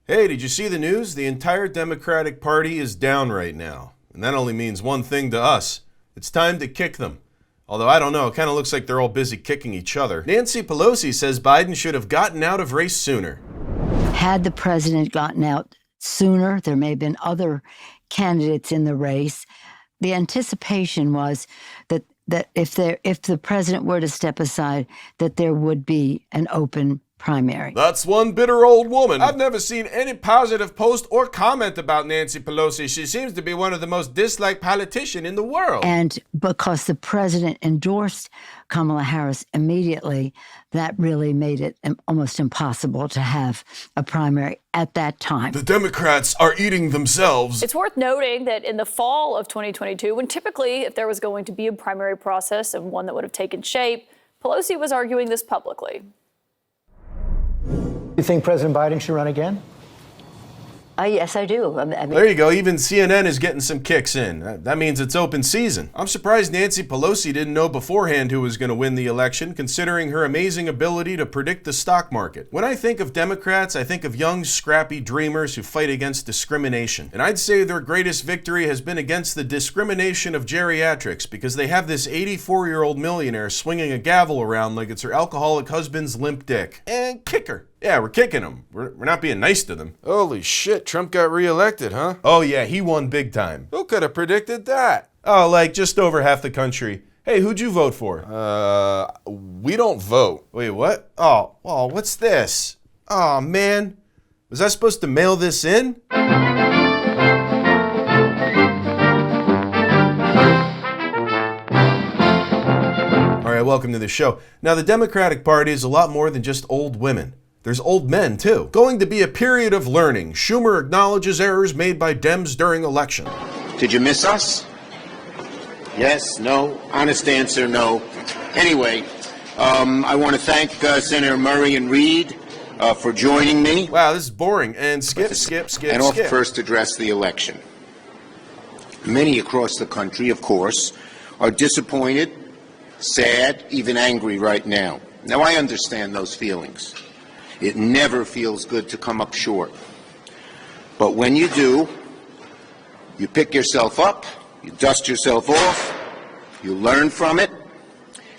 Hey, did you see the news? The entire Democratic Party is down right now. And that only means one thing to us. It's time to kick them. Although, I don't know, it kind of looks like they're all busy kicking each other. Nancy Pelosi says Biden should have gotten out of race sooner. Had the president gotten out sooner, there may have been other candidates in the race. The anticipation was that if the president were to step aside, that there would be an open primary. That's one bitter old woman. I've never seen any positive post or comment about Nancy Pelosi. She seems to be one of the most disliked politicians in the world. And because the president endorsed Kamala Harris immediately, that really made it almost impossible to have a primary at that time. The Democrats are eating themselves. It's worth noting that in the fall of 2022, when typically if there was going to be a primary process and one that would have taken shape, Pelosi was arguing this publicly. You think President Biden should run again? Yes, I do. There you go. Even CNN is getting some kicks in. That means it's open season. I'm surprised Nancy Pelosi didn't know beforehand who was going to win the election, considering her amazing ability to predict the stock market. When I think of Democrats, I think of young, scrappy dreamers who fight against discrimination. And I'd say their greatest victory has been against the discrimination of geriatrics, because they have this 84-year-old millionaire swinging a gavel around like it's her alcoholic husband's limp dick. And kick her. Yeah, we're kicking them. We're not being nice to them. Holy shit, Trump got reelected, huh? Oh yeah, he won big time. Who could have predicted that? Oh, like just over half the country. Hey, who'd you vote for? We don't vote. Wait, what? Oh, what's this? Oh man, was I supposed to mail this in? All right, welcome to the show. Now, the Democratic Party is a lot more than just old women. There's old men, too. Going to be a period of learning. Schumer acknowledges errors made by Dems during election. Did you miss us? Yes, no, honest answer, no. Anyway, I want to thank Senator Murray and Reid for joining me. Wow, this is boring. And skip. And I'll first address the election. Many across the country, of course, are disappointed, sad, even angry right now. Now, I understand those feelings. It never feels good to come up short. But when you do, you pick yourself up, you dust yourself off, you learn from it,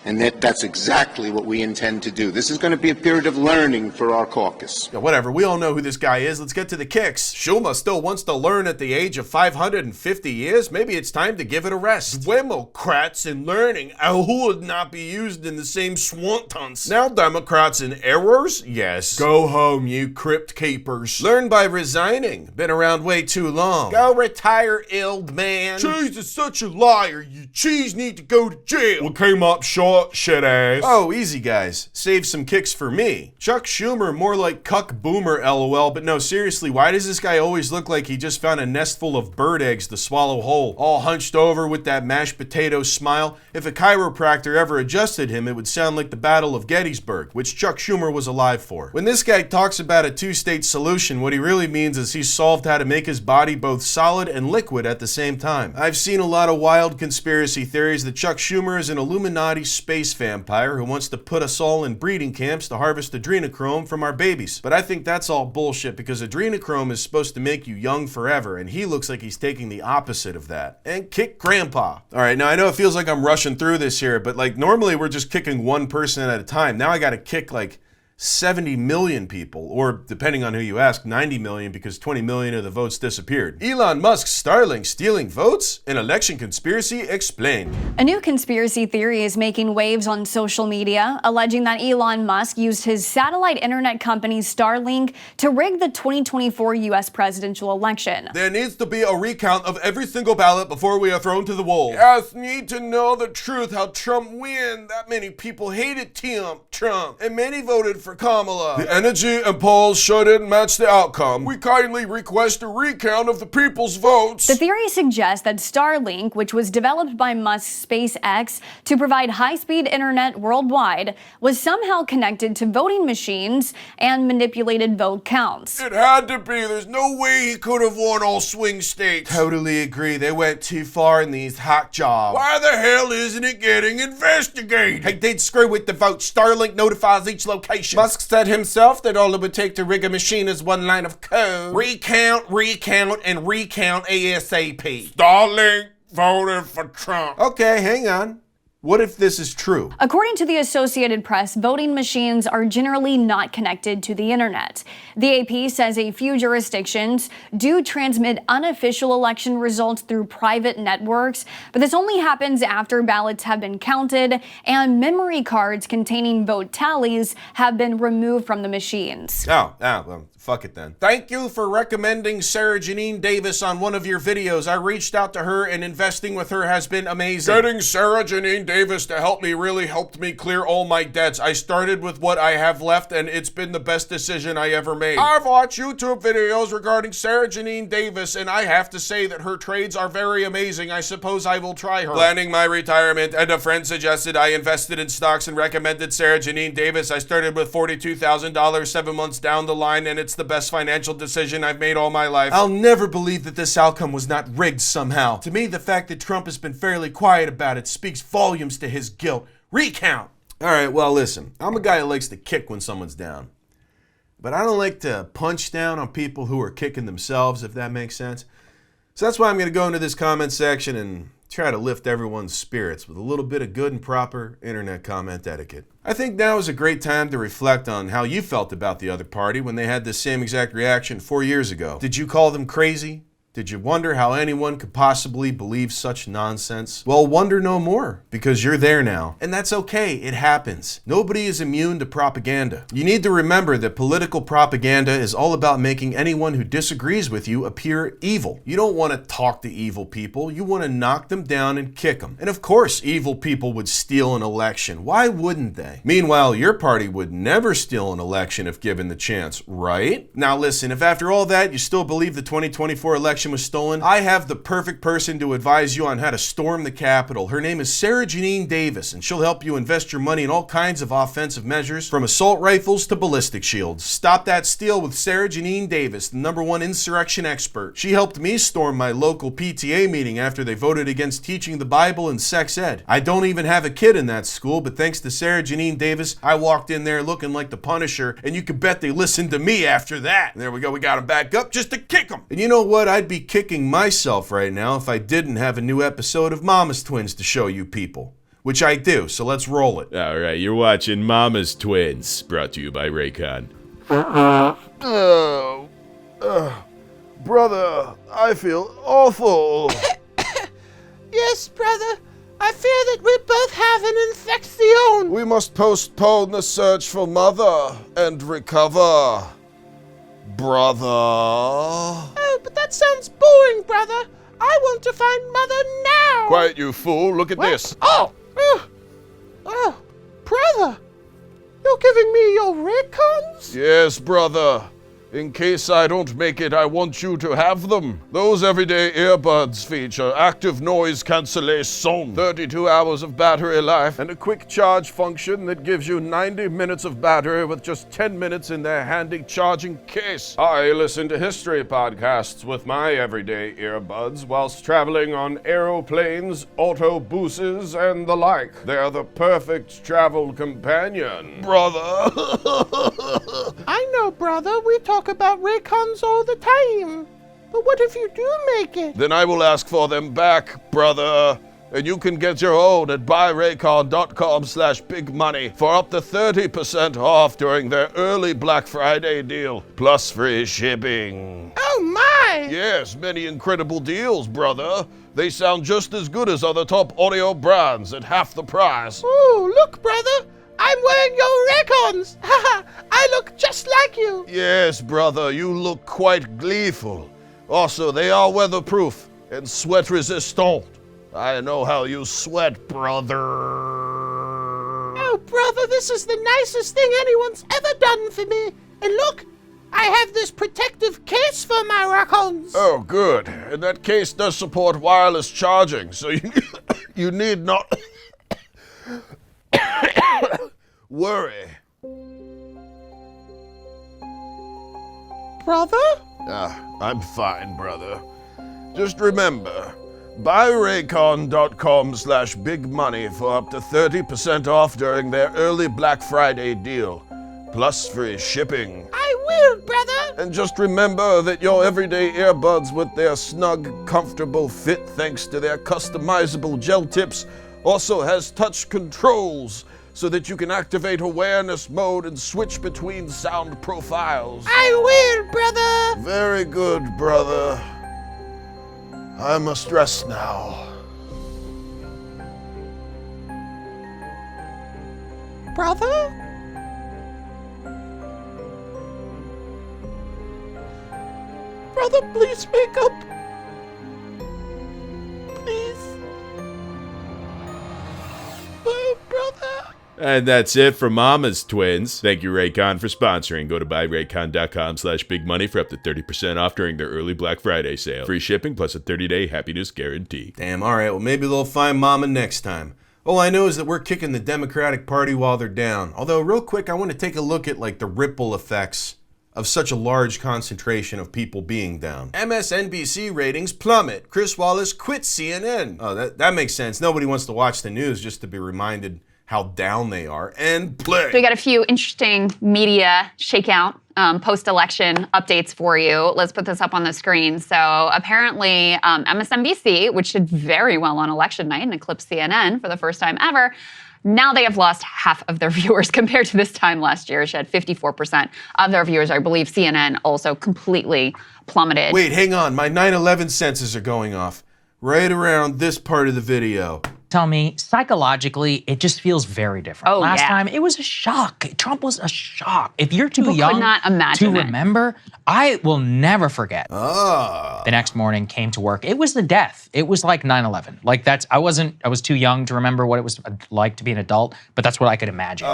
and that's exactly what we intend to do. This is going to be a period of learning for our caucus. Yeah, whatever. We all know who this guy is. Let's get to the kicks. Schumer still wants to learn at the age of 550 years. Maybe it's time to give it a rest. Democrats in learning would not be used in the same swantons. Now Democrats in errors? Yes. Go home, you crypt keepers. Learn by resigning. Been around way too long. Go retire, old man. Cheese is such a liar. You cheese need to go to jail. What came up short? Shit ass. Oh, easy guys. Save some kicks for me. Chuck Schumer, more like cuck boomer LOL, but no, seriously, why does this guy always look like he just found a nest full of bird eggs to swallow whole? All hunched over with that mashed potato smile. If a chiropractor ever adjusted him, it would sound like the Battle of Gettysburg, which Chuck Schumer was alive for. When this guy talks about a two-state solution, what he really means is he's solved how to make his body both solid and liquid at the same time. I've seen a lot of wild conspiracy theories that Chuck Schumer is an Illuminati space vampire who wants to put us all in breeding camps to harvest adrenochrome from our babies. But I think that's all bullshit, because adrenochrome is supposed to make you young forever, and he looks like he's taking the opposite of that. And kick grandpa. Alright, now I know it feels like I'm rushing through this here, but like normally we're just kicking one person at a time. Now I gotta kick like 70 million people, or depending on who you ask, 90 million, because 20 million of the votes disappeared. Elon Musk's Starlink stealing votes? An election conspiracy explained. A new conspiracy theory is making waves on social media, alleging that Elon Musk used his satellite internet company Starlink to rig the 2024 U.S. presidential election. There needs to be a recount of every single ballot before we are thrown to the wolves. Yes, need to know the truth, how Trump win. That many people hated Trump, and many voted for Kamala. The energy and polls sure didn't match the outcome. We kindly request a recount of the people's votes. The theory suggests that Starlink, which was developed by Musk's SpaceX to provide high-speed internet worldwide, was somehow connected to voting machines and manipulated vote counts. It had to be. There's no way he could have won all swing states. Totally agree. They went too far in these hack jobs. Why the hell isn't it getting investigated? Hey, they'd screw with the vote. Starlink notifies each location. Musk said himself that all it would take to rig a machine is one line of code. Recount, and recount ASAP. Starlink voted for Trump. Okay, hang on. What if this is true? According to the Associated Press, voting machines are generally not connected to the internet. The AP says a few jurisdictions do transmit unofficial election results through private networks, but this only happens after ballots have been counted and memory cards containing vote tallies have been removed from the machines. Well, fuck it then. Thank you for recommending Sarah Janine Davis on one of your videos. I reached out to her and investing with her has been amazing. Getting Sarah Janine Davis to help me really helped me clear all my debts. I started with what I have left and it's been the best decision I ever made. I've watched YouTube videos regarding Sarah Janine Davis and I have to say that her trades are very amazing. I suppose I will try her. Planning my retirement, and a friend suggested I invested in stocks and recommended Sarah Janine Davis. I started with $42,000 7 months down the line and it's the best financial decision I've made all my life. I'll never believe that this outcome was not rigged somehow. To me, the fact that Trump has been fairly quiet about it speaks volumes to his guilt. Recount. All right, well, listen, I'm a guy who likes to kick when someone's down. But I don't like to punch down on people who are kicking themselves, if that makes sense. So that's why I'm going to go into this comment section and try to lift everyone's spirits with a little bit of good and proper internet comment etiquette. I think now is a great time to reflect on how you felt about the other party when they had the same exact reaction 4 years ago. Did you call them crazy? Did you wonder how anyone could possibly believe such nonsense? Well, wonder no more, because you're there now. And that's okay, it happens. Nobody is immune to propaganda. You need to remember that political propaganda is all about making anyone who disagrees with you appear evil. You don't want to talk to evil people, you want to knock them down and kick them. And of course, evil people would steal an election. Why wouldn't they? Meanwhile, your party would never steal an election if given the chance, right? Now listen, if after all that you still believe the 2024 election was stolen, I have the perfect person to advise you on how to storm the Capitol. Her name is Sarah Janine Davis, and she'll help you invest your money in all kinds of offensive measures, from assault rifles to ballistic shields. Stop that steal with Sarah Janine Davis, the #1 insurrection expert. She helped me storm my local PTA meeting after they voted against teaching the Bible and sex ed. I don't even have a kid in that school, but thanks to Sarah Janine Davis, I walked in there looking like the Punisher, and you can bet they listened to me after that. And there we go, we got him back up just to kick him. And you know what? I'd be kicking myself right now if I didn't have a new episode of Mama's Twins to show you people. Which I do, so let's roll it. All right, you're watching Mama's Twins, brought to you by Raycon. Brother, I feel awful. Yes, brother. I fear that we both have an infection. We must postpone the search for Mother and recover. Brother. Oh, but that sounds boring, brother. I want to find Mother now. Quiet, you fool. Look at this. Oh, brother. You're giving me your Raycons? Yes, brother. In case I don't make it, I want you to have them. Those everyday earbuds feature active noise cancellation, 32 hours of battery life, and a quick charge function that gives you 90 minutes of battery with just 10 minutes in their handy charging case. I listen to history podcasts with my everyday earbuds whilst traveling on aeroplanes, autobuses, and the like. They're the perfect travel companion. Brother. I know, brother. We talk about Raycons all the time. But what if you do make it? Then I will ask for them back, brother. And you can get your own at buyraycon.com/bigmoney for up to 30% off during their early Black Friday deal, plus free shipping. Oh my! Yes, many incredible deals, brother. They sound just as good as other top audio brands at half the price. Ooh, look, brother. I'm wearing your Raycons! Haha, I look just like you! Yes, brother, you look quite gleeful. Also, they are weatherproof and sweat resistant. I know how you sweat, brother. Oh, brother, this is the nicest thing anyone's ever done for me. And look, I have this protective case for my Raycons. Oh, good. And that case does support wireless charging, so you need not worry. Brother? I'm fine, brother. Just remember, buyraycon.com/bigmoney for up to 30% off during their early Black Friday deal, plus free shipping. I will, brother. And just remember that your everyday earbuds with their snug, comfortable fit thanks to their customizable gel tips also has touch controls so that you can activate awareness mode and switch between sound profiles. I will, brother. Very good, brother. I must rest now. Brother? Brother, please wake up. Please. Oh, brother. And that's it for Mama's Twins. Thank you, Raycon, for sponsoring. Go to buyraycon.com/bigmoney for up to 30% off during their early Black Friday sale. Free shipping plus a 30-day happiness guarantee. Damn, alright, well maybe they'll find Mama next time. All I know is that we're kicking the Democratic Party while they're down. Although, real quick, I want to take a look at like the ripple effects of such a large concentration of people being down. MSNBC ratings plummet. Chris Wallace quits CNN. Oh, that makes sense. Nobody wants to watch the news just to be reminded how down they are. And play. So we got a few interesting media shakeout post-election updates for you. Let's put this up on the screen. So apparently MSNBC, which did very well on election night and eclipsed CNN for the first time ever, now they have lost half of their viewers compared to this time last year. She had 54% of their viewers. I believe CNN also completely plummeted. Wait, hang on. My 9/11 senses are going off right around this part of the video. Tell me, psychologically, it just feels very different. Oh, Last yeah. time, it was a shock. Trump was a shock. If you're too People young could not to imagine it. remember, I will never forget. Ah. The next morning, came to work. It was the death. It was like 9/11. Like I was too young to remember what it was like to be an adult, but that's what I could imagine.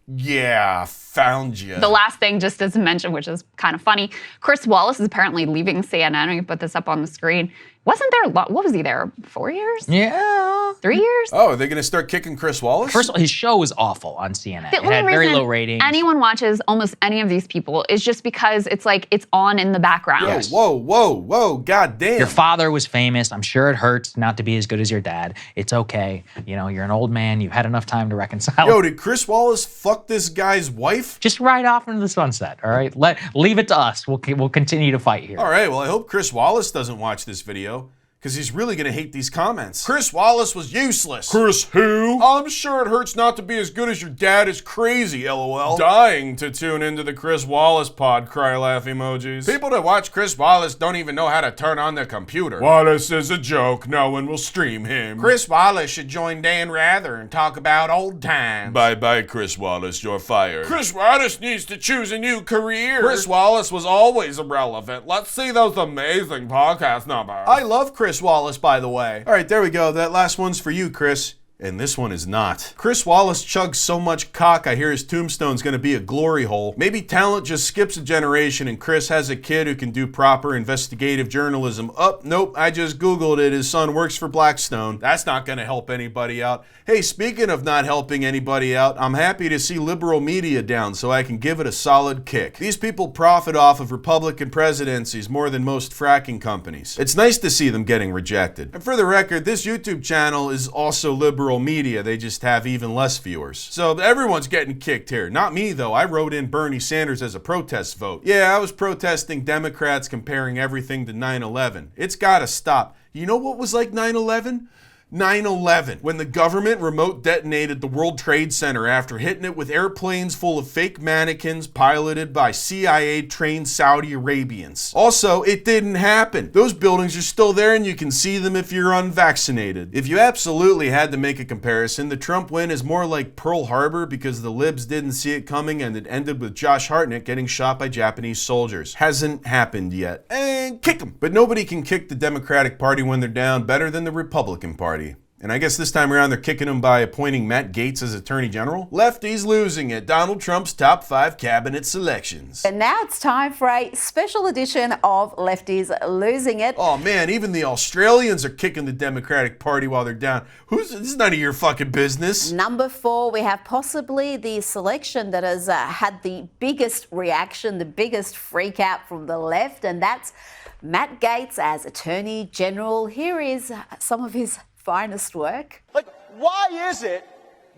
Yeah, found you. The last thing, just as a mention, which is kind of funny, Chris Wallace is apparently leaving CNN. We can put this up on the screen. Wasn't there, what was he there, 4 years? Yeah. 3 years? Oh, are they going to start kicking Chris Wallace? First of all, his show was awful on CNN. The It only had very reason low ratings. anyone watches almost any of these people is just because it's like it's on in the background. Yes. Whoa, goddamn. Your father was famous. I'm sure it hurts not to be as good as your dad. It's okay. You know, you're an old man. You've had enough time to reconcile. Yo, did Chris Wallace fuck this guy's wife? Just ride off into the sunset, all right? Leave it to us. We'll continue to fight here. All right, well, I hope Chris Wallace doesn't watch this video, because he's really going to hate these comments. Chris Wallace was useless. Chris who? I'm sure it hurts not to be as good as your dad is crazy, LOL. Dying to tune into the Chris Wallace pod, cry laugh emojis. People that watch Chris Wallace don't even know how to turn on their computer. Wallace is a joke, no one will stream him. Chris Wallace should join Dan Rather and talk about old times. Bye-bye, Chris Wallace, you're fired. Chris Wallace needs to choose a new career. Chris Wallace was always irrelevant. Let's see those amazing podcast numbers. I love Chris Wallace, by the way. All right, there we go. That last one's for you, Chris. And this one is not. Chris Wallace chugs so much cock, I hear his tombstone's gonna be a glory hole. Maybe talent just skips a generation and Chris has a kid who can do proper investigative journalism. Nope, I just Googled it. His son works for Blackstone. That's not gonna help anybody out. Hey, speaking of not helping anybody out, I'm happy to see liberal media down so I can give it a solid kick. These people profit off of Republican presidencies more than most fracking companies. It's nice to see them getting rejected. And for the record, this YouTube channel is also liberal media, they just have even less viewers. So everyone's getting kicked here. Not me though, I wrote in Bernie Sanders as a protest vote. Yeah, I was protesting Democrats comparing everything to 9/11. It's gotta stop. You know what was like 9/11? 9/11, when the government remote detonated the World Trade Center after hitting it with airplanes full of fake mannequins piloted by CIA-trained Saudi Arabians. Also, it didn't happen. Those buildings are still there and you can see them if you're unvaccinated. If you absolutely had to make a comparison, the Trump win is more like Pearl Harbor because the libs didn't see it coming and it ended with Josh Hartnett getting shot by Japanese soldiers. Hasn't happened yet. And kick them. But nobody can kick the Democratic Party when they're down better than the Republican Party. And I guess this time around they're kicking him by appointing Matt Gaetz as Attorney General. Lefties losing it. Donald Trump's top 5 cabinet selections. And now it's time for a special edition of Lefties Losing It. Oh man, even the Australians are kicking the Democratic Party while they're down. This is none of your fucking business. Number 4, we have possibly the selection that has had the biggest reaction, the biggest freak out from the left, and that's Matt Gaetz as Attorney General. Here is some of his finest work. Like, why is it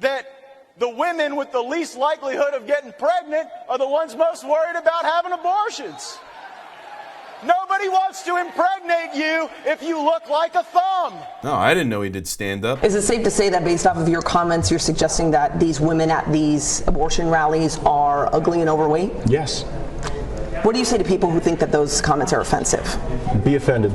that the women with the least likelihood of getting pregnant are the ones most worried about having abortions. Nobody wants to impregnate you if you look like a thumb. No, I didn't know he did stand-up. Is it safe to say that based off of your comments, you're suggesting that these women at these abortion rallies are ugly and overweight? Yes. What do you say to people who think that those comments are offensive? Be offended.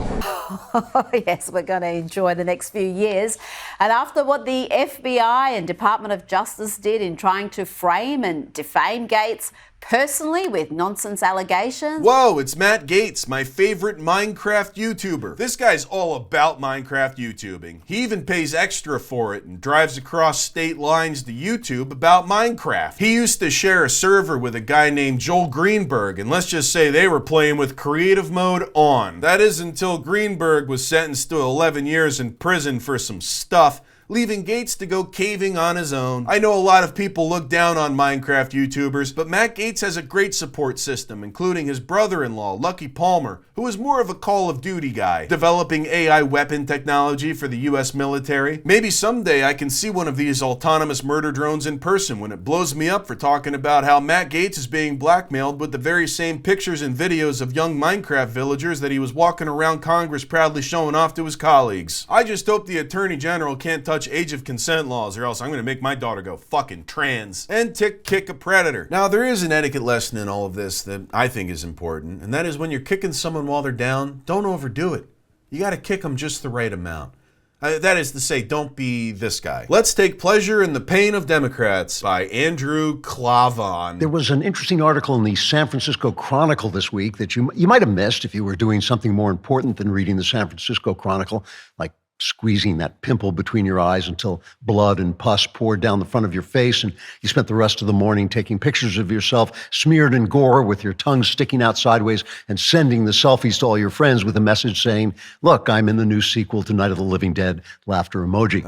Oh, yes, we're going to enjoy the next few years. And after what the FBI and Department of Justice did in trying to frame and defame Gates personally with nonsense allegations. Whoa, it's Matt Gaetz, my favorite Minecraft YouTuber. This guy's all about Minecraft YouTubing. He even pays extra for it and drives across state lines to YouTube about Minecraft. He used to share a server with a guy named Joel Greenberg, and let's just say they were playing with creative mode on. That is until Greenberg was sentenced to 11 years in prison for some stuff, leaving Gaetz to go caving on his own. I know a lot of people look down on Minecraft YouTubers, but Matt Gaetz has a great support system, including his brother-in-law, Lucky Palmer, who is more of a Call of Duty guy, developing AI weapon technology for the US military. Maybe someday I can see one of these autonomous murder drones in person when it blows me up for talking about how Matt Gaetz is being blackmailed with the very same pictures and videos of young Minecraft villagers that he was walking around Congress proudly showing off to his colleagues. I just hope the Attorney General can't touch age of consent laws, or else I'm gonna make my daughter go fucking trans and kick a predator. Now, there is an etiquette lesson in all of this that I think is important, and that is when you're kicking someone while they're down, don't overdo it. You gotta kick them just the right amount. That is to say, don't be this guy. Let's Take Pleasure in the Pain of Democrats by Andrew Clavon. There was an interesting article in the San Francisco Chronicle this week that you might have missed if you were doing something more important than reading the San Francisco Chronicle, like squeezing that pimple between your eyes until blood and pus poured down the front of your face, and you spent the rest of the morning taking pictures of yourself smeared in gore with your tongue sticking out sideways and sending the selfies to all your friends with a message saying, look, I'm in the new sequel to Night of the Living Dead, laughter emoji.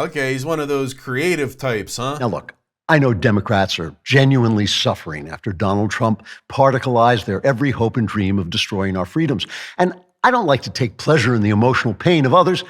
Okay, he's one of those creative types, huh? Now look, I know Democrats are genuinely suffering after Donald Trump particleized their every hope and dream of destroying our freedoms. And I don't like to take pleasure in the emotional pain of others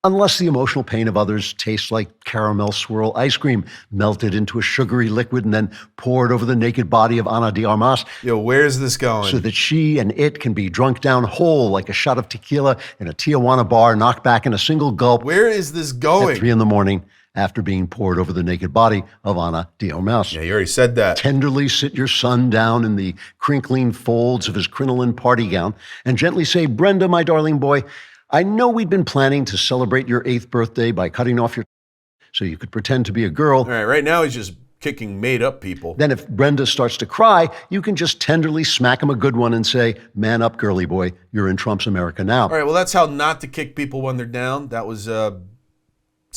unless the emotional pain of others tastes like caramel swirl ice cream melted into a sugary liquid and then poured over the naked body of Ana de Armas. Yo, where's this going? So that she and it can be drunk down whole like a shot of tequila in a Tijuana bar, knocked back in a single gulp. Where is this going? At 3 a.m. after being poured over the naked body of Ana de Armas. Yeah, you already said that. Tenderly sit your son down in the crinkling folds of his crinoline party gown and gently say, Brenda, my darling boy, I know we'd been planning to celebrate your 8th birthday by cutting off your so you could pretend to be a girl. All right now he's just kicking made-up people. Then if Brenda starts to cry, you can just tenderly smack him a good one and say, man up, girly boy, you're in Trump's America now. All right, well, that's how not to kick people when they're down. That was,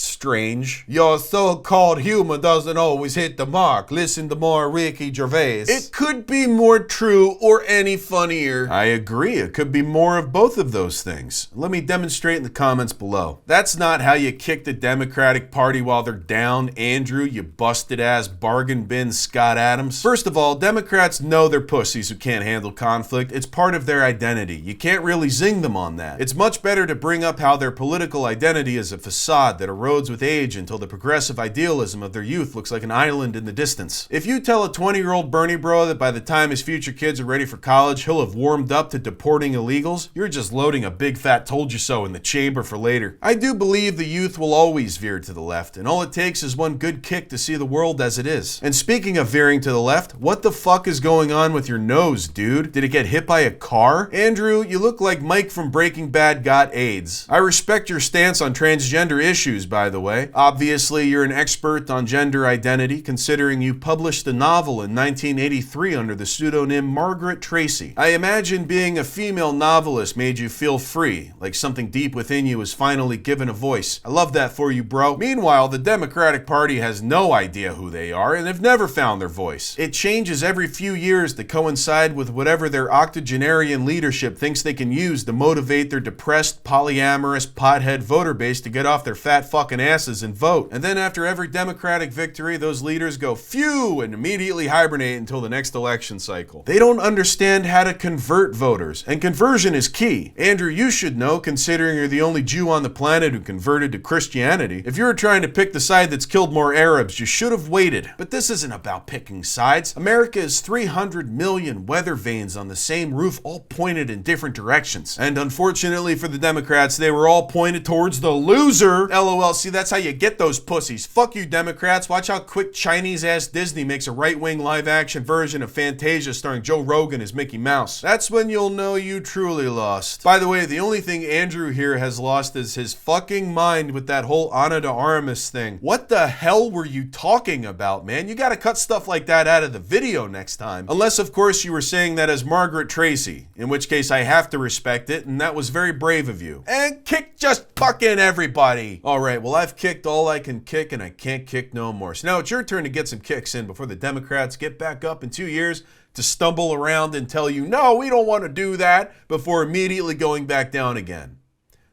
strange. Your so-called humor doesn't always hit the mark. Listen to more Ricky Gervais. It could be more true or any funnier. I agree. It could be more of both of those things. Let me demonstrate in the comments below. That's not how you kick the Democratic Party while they're down, Andrew, you busted-ass bargain bin Scott Adams. First of all, Democrats know they're pussies who can't handle conflict. It's part of their identity. You can't really zing them on that. It's much better to bring up how their political identity is a facade that erodes with age until the progressive idealism of their youth looks like an island in the distance. If you tell a 20-year-old Bernie bro that by the time his future kids are ready for college, he'll have warmed up to deporting illegals, you're just loading a big fat told you so in the chamber for later. I do believe the youth will always veer to the left, and all it takes is one good kick to see the world as it is. And speaking of veering to the left, what the fuck is going on with your nose, dude? Did it get hit by a car? Andrew, you look like Mike from Breaking Bad got AIDS. I respect your stance on transgender issues, by the way. Obviously, you're an expert on gender identity, considering you published a novel in 1983 under the pseudonym Margaret Tracy. I imagine being a female novelist made you feel free, like something deep within you was finally given a voice. I love that for you, bro. Meanwhile, the Democratic Party has no idea who they are and have never found their voice. It changes every few years to coincide with whatever their octogenarian leadership thinks they can use to motivate their depressed, polyamorous, pothead voter base to get off their fat fucking fucking asses and vote. And then after every Democratic victory, those leaders go phew and immediately hibernate until the next election cycle. They don't understand how to convert voters, and conversion is key. Andrew, you should know, considering you're the only Jew on the planet who converted to Christianity. If you were trying to pick the side that's killed more Arabs, you should have waited. But this isn't about picking sides. America is 300 million weather vanes on the same roof, all pointed in different directions. And unfortunately for the Democrats, they were all pointed towards the loser. LOL, see, that's how you get those pussies. Fuck you, Democrats. Watch how quick Chinese-ass Disney makes a right-wing live-action version of Fantasia starring Joe Rogan as Mickey Mouse. That's when you'll know you truly lost. By the way, the only thing Andrew here has lost is his fucking mind with that whole Ana de Armas thing. What the hell were you talking about, man? You gotta cut stuff like that out of the video next time. Unless, of course, you were saying that as Margaret Tracy, in which case I have to respect it, and that was very brave of you. And kick just fucking everybody. All right, well, I've kicked all I can kick, and I can't kick no more. So now it's your turn to get some kicks in before the Democrats get back up in 2 years to stumble around and tell you, no, we don't want to do that, before immediately going back down again.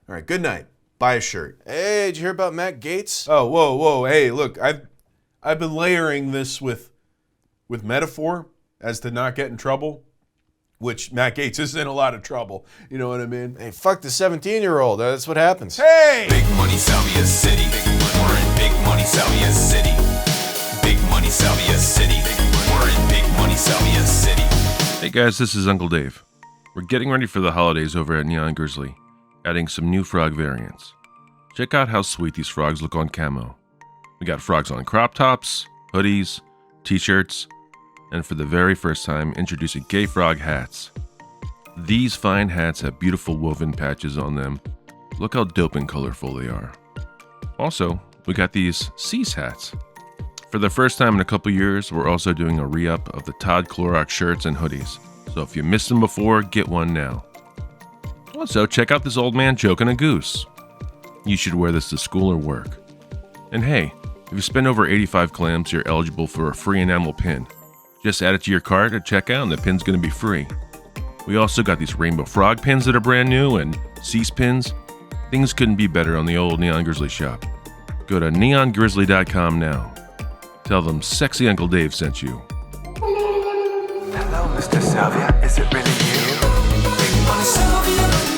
All right, good night. Buy a shirt. Hey, did you hear about Matt Gaetz? Oh, whoa. Hey, look, I've been layering this with metaphor as to not get in trouble, which Matt Gaetz is in a lot of trouble. You know what I mean? Hey, fuck the 17-year-old. That's what happens. Hey! Big money, Salvia City. We're in big money, Salvia City. Big money, Salvia City. We're in big money, Salvia City. Hey guys, this is Uncle Dave. We're getting ready for the holidays over at Neon Grizzly, adding some new frog variants. Check out how sweet these frogs look on camo. We got frogs on crop tops, hoodies, t-shirts, and for the very first time, introducing gay frog hats. These fine hats have beautiful woven patches on them. Look how dope and colorful they are. Also, we got these Cease hats. For the first time in a couple years, we're also doing a re-up of the Todd Clorox shirts and hoodies. So if you missed them before, get one now. Also, check out this old man choking a goose. You should wear this to school or work. And hey, if you spend over 85 clams, you're eligible for a free enamel pin. Just add it to your cart at checkout and the pin's going to be free. We also got these rainbow frog pins that are brand new and Cease pins. Things couldn't be better on the old Neon Grizzly shop. Go to neongrizzly.com now. Tell them Sexy Uncle Dave sent you. Hello, Mr. Salvia. Is it really you? Big money, Salvia.